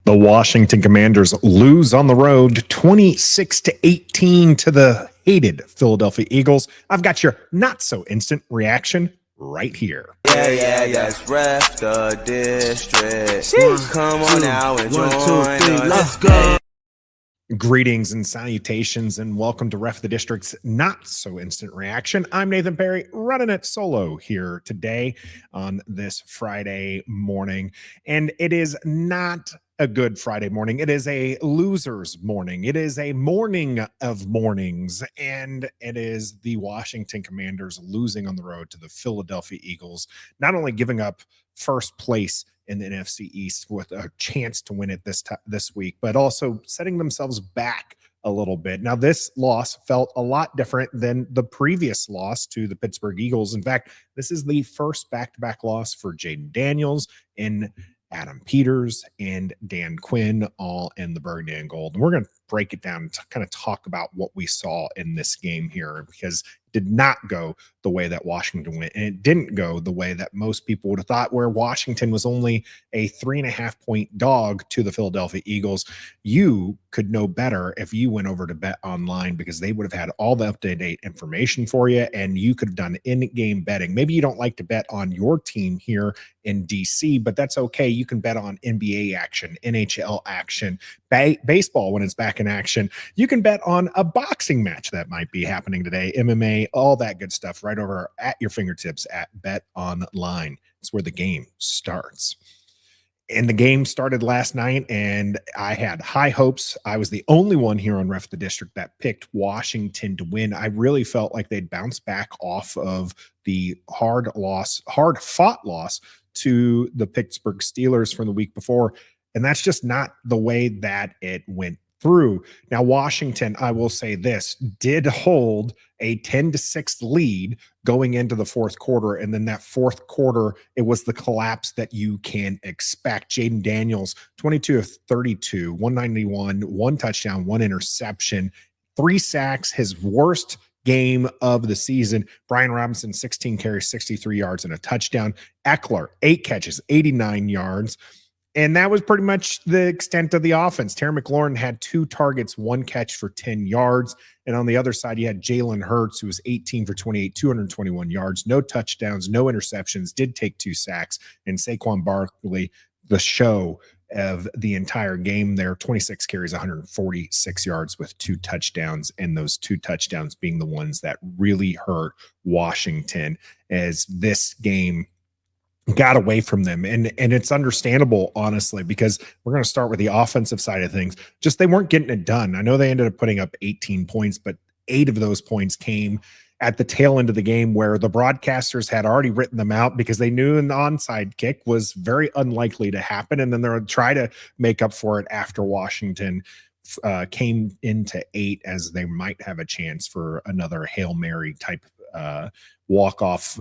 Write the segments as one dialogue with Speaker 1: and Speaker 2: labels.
Speaker 1: The Washington Commanders lose on the road 26-18 to the hated Philadelphia Eagles. I've got your not so instant reaction right here.
Speaker 2: Yeah, it's ref the district. Come on now and join us.
Speaker 3: Let's go.
Speaker 1: Greetings and salutations, and welcome to Ref the District's Not So Instant Reaction. I'm Nathan Perry, running it solo here today on this Friday morning. And it is not a good Friday morning. It is a loser's morning. It is a morning of mornings. And it is the Washington Commanders losing on the road to the Philadelphia Eagles, not only giving up first place in the NFC East with a chance to win it this week, but also setting themselves back a little bit. Now, this loss felt a lot different than the previous loss to the Pittsburgh Eagles. In fact, this is the first back-to-back loss for Jaden Daniels and Adam Peters and Dan Quinn, all in the burgundy and gold. And we're going to break it down to kind of talk about what we saw in this game here, because it did not go the way that Washington went, and it didn't go the way that most people would have thought, where Washington was only a 3.5-point dog to the Philadelphia Eagles. You could know better if you went over to Bet Online, because they would have had all the up-to-date information for you, and you could have done in-game betting. Maybe you don't like to bet on your team here in DC, but that's okay. You can bet on NBA action, NHL action, baseball when it's back in action. You can bet on a boxing match that might be happening today, MMA, all that good stuff right over at your fingertips at Bet Online. It's where the game starts. And the game started last night, and I had high hopes. I was the only one here on Ref the District that picked Washington to win. I really felt like they'd bounce back off of the hard-fought loss to the Pittsburgh Steelers from the week before, and that's just not the way that it went through. Now, Washington, I will say this, did hold a 10-6 lead going into the fourth quarter. And then that fourth quarter, it was the collapse that you can expect. Jaden Daniels, 22 of 32, 191, one touchdown, one interception, 3 sacks, his worst game of the season. Brian Robinson, 16 carries, 63 yards and a touchdown. Eckler, 8 catches, 89 yards. And that was pretty much the extent of the offense. Terry McLaurin had 2 targets, 1 catch for 10 yards. And on the other side, you had Jalen Hurts, who was 18 for 28, 221 yards, no touchdowns, no interceptions, did take 2 sacks. And Saquon Barkley, the show of the entire game there, 26 carries, 146 yards with 2 touchdowns. And those 2 touchdowns being the ones that really hurt Washington, as this game got away from them. And it's understandable, honestly, because we're going to start with the offensive side of things. Just they weren't getting it done. I know they ended up putting up 18 points, but 8 of those points came at the tail end of the game, where the broadcasters had already written them out because they knew an onside kick was very unlikely to happen. And then they would try to make up for it after Washington came into 8, as they might have a chance for another Hail Mary type walk-off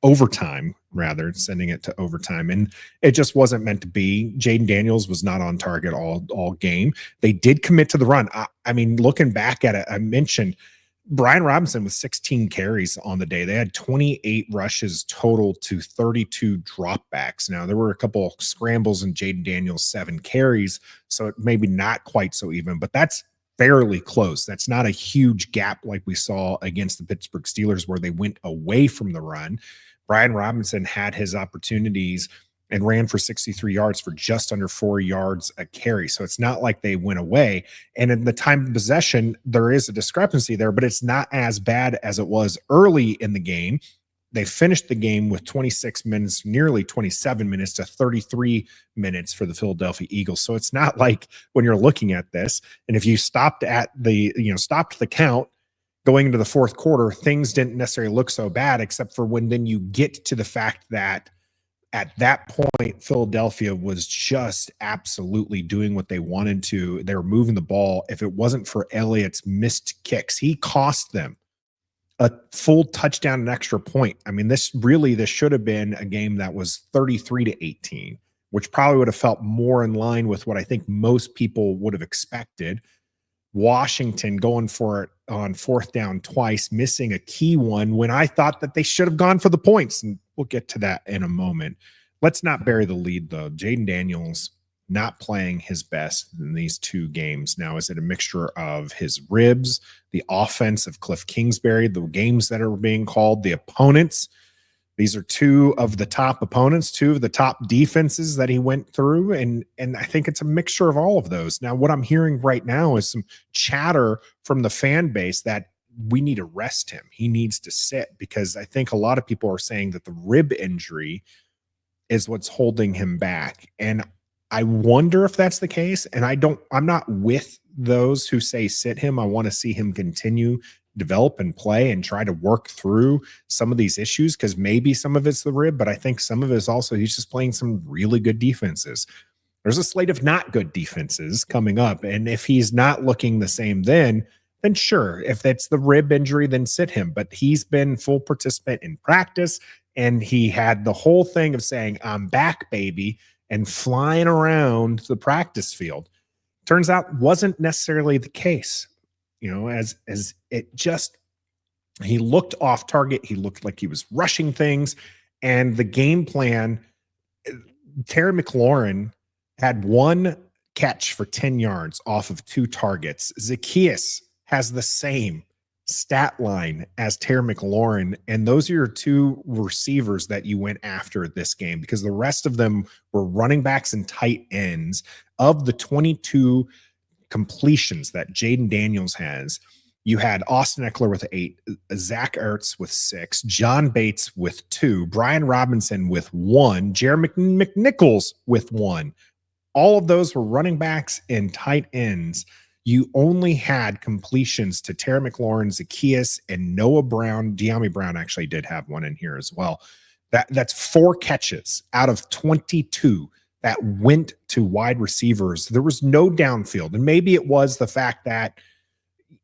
Speaker 1: overtime, rather, sending it to overtime. And it just wasn't meant to be. Jaden Daniels was not on target all game. They did commit to the run. I mean, looking back at it, I mentioned Brian Robinson with 16 carries on the day. They had 28 rushes total to 32 dropbacks. Now, there were a couple scrambles in Jaden Daniels' 7 carries, so it maybe not quite so even, but that's fairly close. That's not a huge gap like we saw against the Pittsburgh Steelers, where they went away from the run. Brian Robinson had his opportunities and ran for 63 yards for just under 4 yards a carry. So it's not like they went away. And in the time of possession, there is a discrepancy there, but it's not as bad as it was early in the game. They finished the game with 26 minutes, nearly 27 minutes to 33 minutes for the Philadelphia Eagles. So it's not like when you're looking at this, and if you stopped at stopped the count going into the fourth quarter, things didn't necessarily look so bad, except for when then you get to the fact that at that point, Philadelphia was just absolutely doing what they wanted to. They were moving the ball. If it wasn't for Elliott's missed kicks, he cost them a full touchdown, an extra point. I mean, this should have been a game that was 33-18, which probably would have felt more in line with what I think most people would have expected. Washington going for it on 4th down twice, missing a key one when I thought that they should have gone for the points. And we'll get to that in a moment. Let's not bury the lead, though. Jaden Daniels not playing his best in these 2 games. Now, is it a mixture of his ribs, the offense of Cliff Kingsbury, the games that are being called, the opponents? These are 2 of the top opponents, 2 of the top defenses that he went through. And I think it's a mixture of all of those. Now, what I'm hearing right now is some chatter from the fan base that we need to rest him. He needs to sit, because I think a lot of people are saying that the rib injury is what's holding him back. And I wonder if that's the case. And I'm not with those who say sit him. I want to see him continue, develop and play and try to work through some of these issues, because maybe some of it's the rib, but I think some of it is also he's just playing some really good defenses. There's a slate of not good defenses coming up. And if he's not looking the same, then sure, if that's the rib injury, then sit him. But he's been full participant in practice, and he had the whole thing of saying, I'm back, baby, and flying around the practice field. Turns out wasn't necessarily the case. As it just, he looked off target. He looked like he was rushing things. And the game plan, Terry McLaurin had 1 catch for 10 yards off of 2 targets. Zacchaeus has the same stat line as Terry McLaurin, and those are your 2 receivers that you went after this game, because the rest of them were running backs and tight ends. Of the 22 completions that Jaden Daniels has, you had Austin Eckler with 8, Zach Ertz with 6, John Bates with 2, Brian Robinson with 1, Jared McNichols with 1. All of those were running backs and tight ends. You only had completions to Terry McLaurin, Zacchaeus, and Noah Brown. De'Ami Brown actually did have 1 in here as well. That's 4 catches out of 22 that went to wide receivers. There was no downfield. And maybe it was the fact that,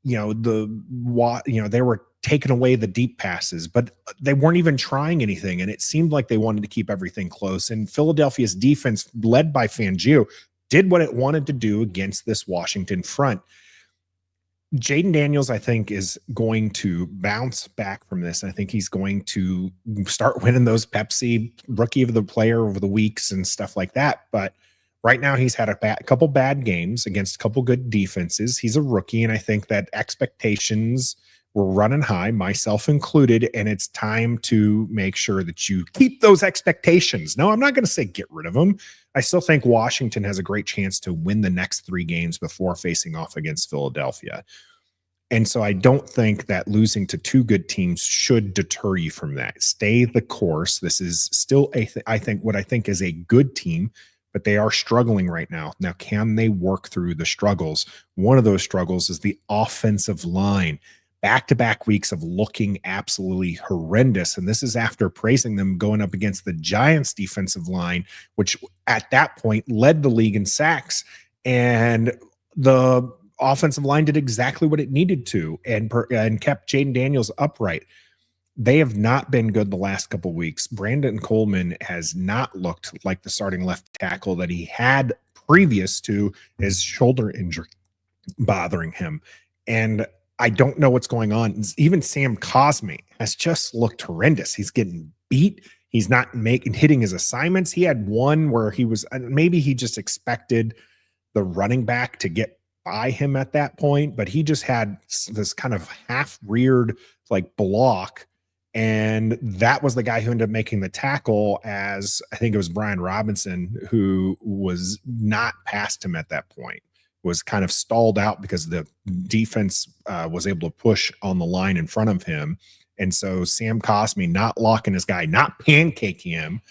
Speaker 1: they were taking away the deep passes, but they weren't even trying anything. And it seemed like they wanted to keep everything close. And Philadelphia's defense, led by Fangio, did what it wanted to do against this Washington front. Jaden Daniels, I think, is going to bounce back from this. I think he's going to start winning those Pepsi Rookie of the Player over the weeks and stuff like that. But right now, he's had a couple bad games against a couple good defenses. He's a rookie, and I think that expectations were running high, myself included, and it's time to make sure that you keep those expectations. No, I'm not going to say get rid of them. I still think Washington has a great chance to win the next 3 games before facing off against Philadelphia. And so I don't think that losing to 2 good teams should deter you from that. Stay the course. This is still I think what I think is a good team, but they are struggling right now. Now, can they work through the struggles? One of those struggles is the offensive line. Back-to-back weeks of looking absolutely horrendous. And this is after praising them going up against the Giants defensive line, which at that point led the league in sacks. And the offensive line did exactly what it needed to and kept Jaden Daniels upright. They have not been good the last couple of weeks. Brandon Coleman has not looked like the starting left tackle that he had previous to his shoulder injury bothering him. And I don't know what's going on. Even Sam Cosmi has just looked horrendous. He's getting beat. He's not hitting his assignments. He had one where maybe he just expected the running back to get by him at that point, but he just had this kind of half reared block. And that was the guy who ended up making the tackle, as I think it was Brian Robinson, who was not past him at that point, was kind of stalled out because the defense was able to push on the line in front of him. And so Sam Cosmi, not locking his guy, not pancaking him,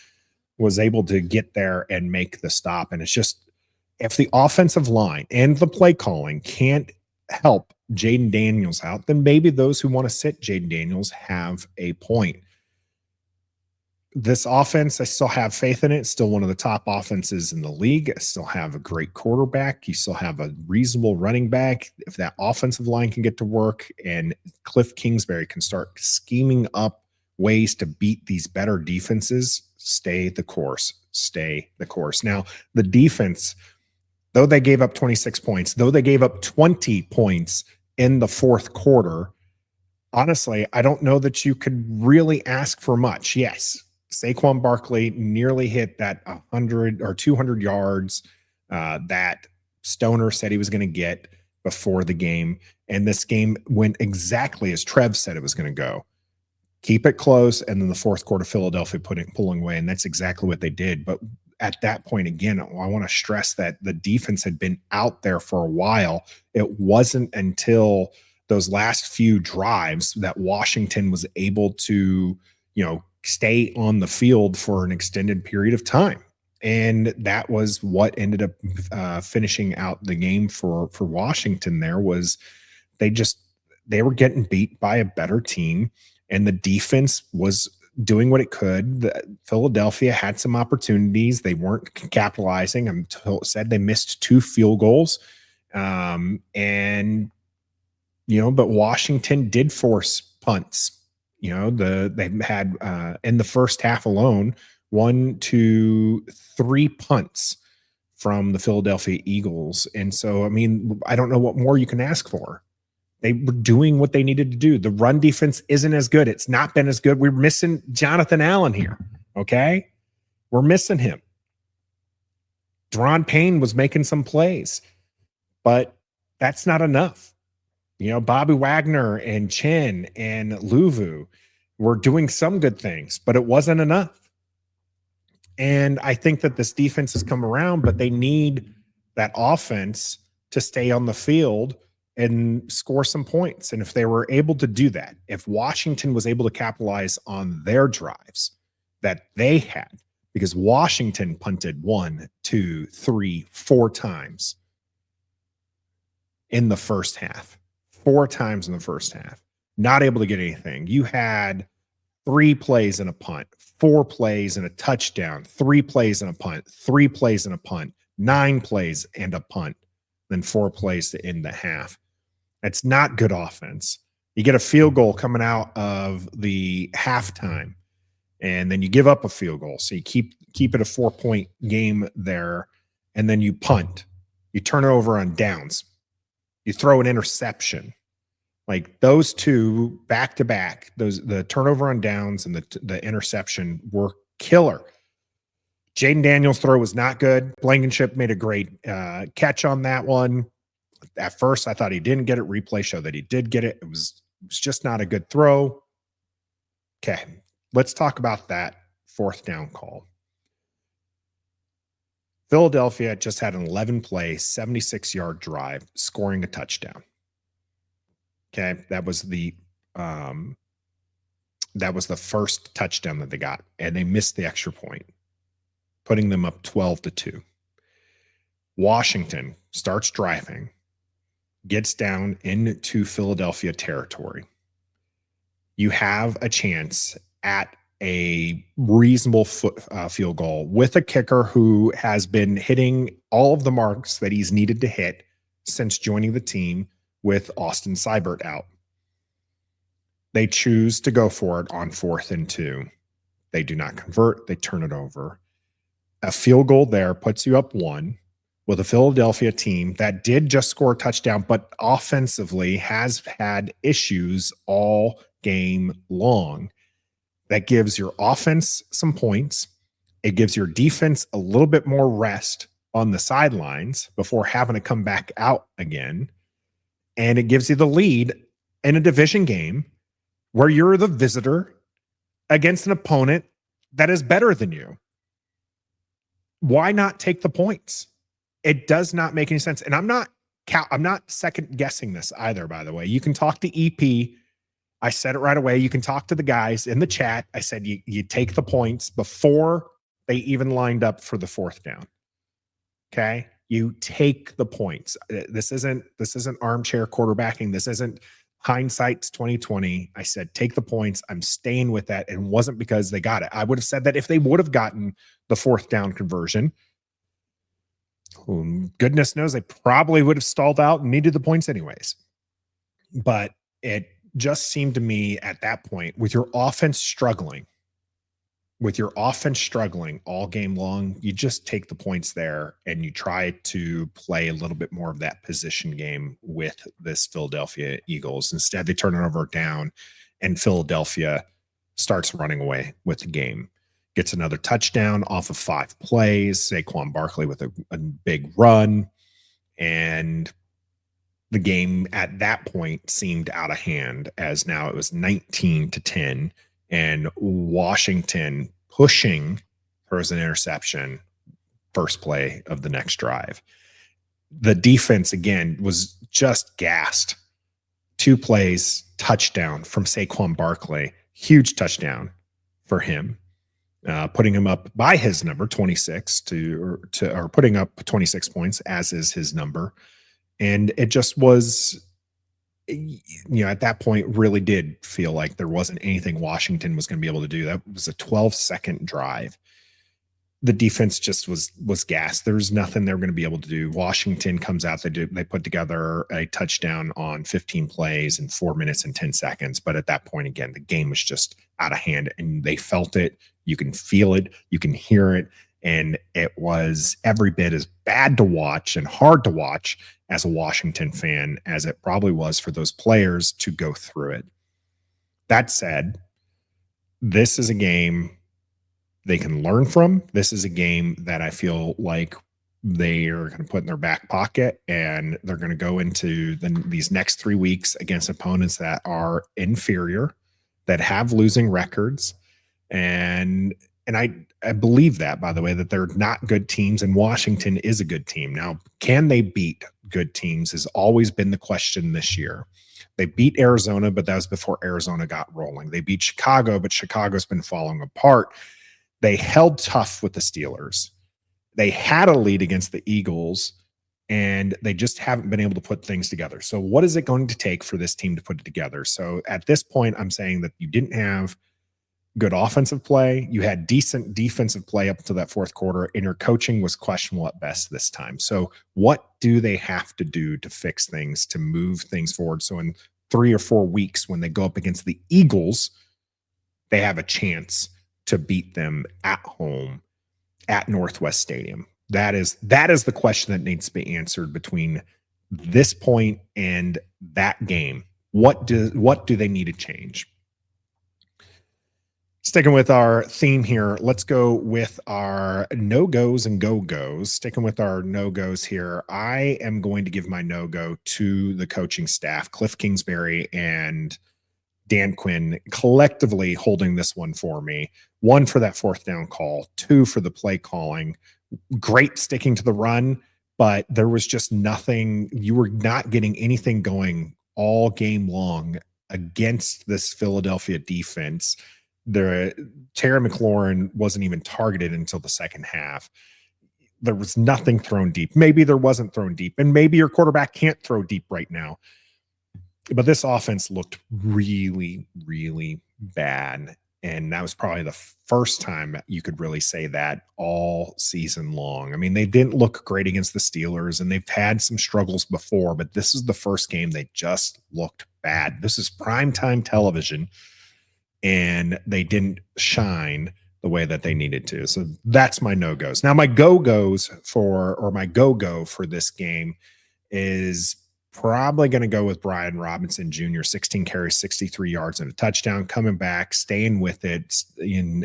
Speaker 1: was able to get there and make the stop. And it's just, if the offensive line and the play calling can't help Jaden Daniels out, then maybe those who want to sit Jaden Daniels have a point. This offense, I still have faith in it. It's still one of the top offenses in the league. I still have a great quarterback. You still have a reasonable running back. If that offensive line can get to work and Cliff Kingsbury can start scheming up ways to beat these better defenses, stay the course. Stay the course. Now, the defense, though they gave up 26 points, though they gave up 20 points in the fourth quarter, honestly, I don't know that you could really ask for much. Yes, Saquon Barkley nearly hit that 100 or 200 yards that Stoner said he was going to get before the game. And this game went exactly as Trev said it was going to go. Keep it close, and then the fourth quarter, Philadelphia pulling away, and that's exactly what they did. But at that point, again, I want to stress that the defense had been out there for a while. It wasn't until those last few drives that Washington was able to, stay on the field for an extended period of time. And that was what ended up finishing out the game for Washington. There was they were getting beat by a better team, and the defense was doing what it could. Philadelphia had some opportunities. They weren't capitalizing. Said they missed 2 field goals. But Washington did force punts. They had in the first half alone 1, 2, 3 punts from the Philadelphia Eagles. And so, I don't know what more you can ask for. They were doing what they needed to do. The run defense isn't as good. It's not been as good. We're missing Jonathan Allen here. Okay. We're missing him. Deron Payne was making some plays, but that's not enough. Bobby Wagner and Chen and Luvu were doing some good things, but it wasn't enough. And I think that this defense has come around, but they need that offense to stay on the field and score some points. And if they were able to do that, if Washington was able to capitalize on their drives that they had, because Washington punted 1, 2, 3, 4 times in the first half, 4 times in the first half, not able to get anything. You had 3 plays and a punt, 4 plays and a touchdown, 3 plays and a punt, 3 plays and a punt, 9 plays and a punt, then 4 plays to end the half. That's not good offense. You get a field goal coming out of the halftime, and then you give up a field goal. So you keep it a 4-point game there, and then you punt. You turn it over on downs. You throw an interception. Like those 2 back-to-back, the turnover on downs and the interception were killer. Jaden Daniels' throw was not good. Blankenship made a great catch on that one. At first, I thought he didn't get it. Replay showed that he did get it. It was just not a good throw. Okay, let's talk about that 4th down call. Philadelphia just had an 11-play, 76-yard drive, scoring a touchdown. Okay, that was the first touchdown that they got, and they missed the extra point, putting them up 12-2. Washington starts driving, gets down into Philadelphia territory. You have a chance at a reasonable field goal with a kicker who has been hitting all of the marks that he's needed to hit since joining the team with Austin Seibert out. They choose to go for it on 4th and 2. They do not convert. They turn it over. A field goal there puts you up 1. With a Philadelphia team that did just score a touchdown, but offensively has had issues all game long. That gives your offense some points. It gives your defense a little bit more rest on the sidelines before having to come back out again. And it gives you the lead in a division game where you're the visitor against an opponent that is better than you. Why not take the points? It does not make any sense. And I'm not second guessing this either, by the way. You can talk to EP. I said it right away. You can talk to the guys in the chat. I said you take the points before they even lined up for the 4th down. Okay? You take the points. This isn't armchair quarterbacking. This isn't hindsight's 2020. I said take the points. I'm staying with that. And it wasn't because they got it. I would have said that if they would have gotten the 4th down conversion, goodness knows they probably would have stalled out and needed the points anyways. But it just seemed to me at that point, with your offense struggling all game long, you just take the points there and you try to play a little bit more of that position game with this Philadelphia Eagles. Instead, they turn it over down and Philadelphia starts running away with the game. gets another touchdown off of 5 plays. Saquon Barkley with a big run. And the game at that point seemed out of hand, as now it was 19-10, and Washington pushing throws an interception first play of the next drive. The defense again was just gassed. 2 plays, touchdown from Saquon Barkley, huge touchdown for him, putting him up by his number 26 or putting up 26 points, as is his number. And it just was, at that point, really did feel like there wasn't anything Washington was going to be able to do. That was a 12-second drive. The defense just was gassed. There was nothing they were going to be able to do. Washington comes out. They put together a touchdown on 15 plays in 4 minutes and 10 seconds. But at that point, again, the game was just out of hand, and they felt it. You can feel it. You can hear it. And it was every bit as bad to watch and hard to watch as a Washington fan as it probably was for those players to go through it. That said, this is a game they can learn from. This is a game that I feel like they are going to put in their back pocket, and they're going to go into these next 3 weeks against opponents that are inferior, that have losing records. And I believe that, by the way, that they're not good teams, and Washington is a good team. Now, can they beat good teams has always been the question this year. They beat Arizona, but that was before Arizona got rolling. They beat Chicago, but Chicago's been falling apart. They held tough with the Steelers. They had a lead against the Eagles, and they just haven't been able to put things together. So what is it going to take for this team to put it together? So at this point, I'm saying that you didn't have good offensive play. You had decent defensive play up to that fourth quarter, and your coaching was questionable at best this time. So what do they have to do to fix things, to move things forward? So in 3 or 4 weeks, when they go up against the Eagles, they have a chance to beat them at home at Northwest Stadium. That is the question that needs to be answered between this point and that game. What do they need to change? Sticking with our theme here, let's go with our no-gos and go-gos. Sticking with our no-gos here, I am going to give my no-go to the coaching staff, Cliff Kingsbury and Dan Quinn, collectively holding this one for me. 1 for that 4th down call, 2 for the play calling. Great sticking to the run, but there was just nothing. You were not getting anything going all game long against this Philadelphia defense. Terry McLaurin wasn't even targeted until the second half. There was nothing thrown deep. Maybe there wasn't thrown deep, and maybe your quarterback can't throw deep right now. But this offense looked really, really bad. And that was probably the first time you could really say that all season long. I mean, they didn't look great against the Steelers, and they've had some struggles before, but this is the first game they just looked bad. This is primetime television, and they didn't shine the way that they needed to. So that's my no-gos. Now, my go-gos my go-go for this game is probably going to go with Brian Robinson Jr., 16 carries, 63 yards, and a touchdown, coming back, staying with it,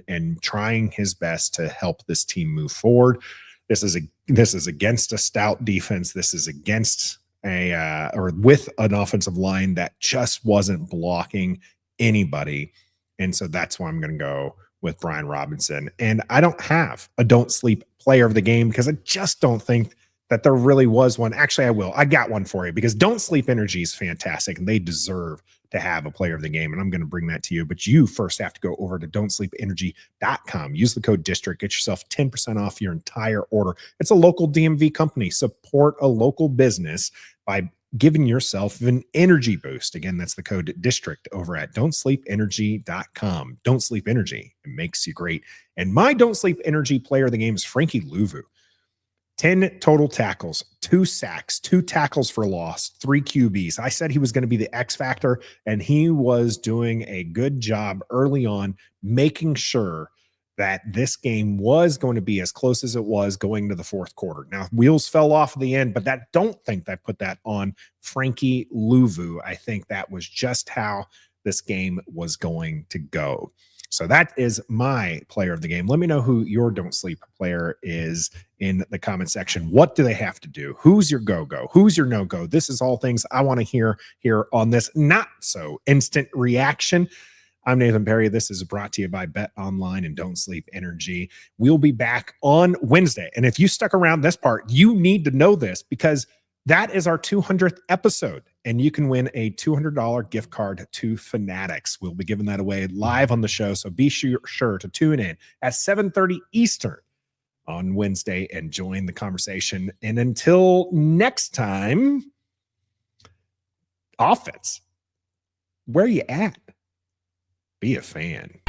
Speaker 1: and trying his best to help this team move forward. This is against a stout defense. This is against with an offensive line that just wasn't blocking anybody. And so that's why I'm going to go with Brian Robinson. And I don't have a don't sleep player of the game, because I just don't think that there really was one. Actually, I will. I got one for you, because Don't Sleep Energy is fantastic, and they deserve to have a player of the game. And I'm going to bring that to you. But you first have to go over to don'tsleepenergy.com. Use the code DISTRICT. Get yourself 10% off your entire order. It's a local DMV company. Support a local business by giving yourself an energy boost. Again, that's the code DISTRICT over at don'tsleepenergy.com. Don't Sleep Energy. It makes you great. And my Don't Sleep Energy player of the game is Frankie Louvu. 10 total tackles, 2 sacks, 2 tackles for loss, 3 QBs. I said he was going to be the X factor, and he was doing a good job early on, making sure that this game was going to be as close as it was going to the fourth quarter. Now, wheels fell off at the end, but don't think I put that on Frankie Louvu. I think that was just how this game was going to go. So that is my player of the game. Let me know who your don't sleep player is in the comment section. What do they have to do? Who's your go-go? Who's your no-go? This is all things I want to hear here on this not so instant reaction. I'm Nathan Perry. This is brought to you by Bet Online and Don't Sleep Energy. We'll be back on Wednesday. And if you stuck around this part, you need to know this because that is our 200th episode, and you can win a $200 gift card to Fanatics. We'll be giving that away live on the show, so be sure to tune in at 7:30 Eastern on Wednesday and join the conversation. And until next time, offense, where you at? Be a fan.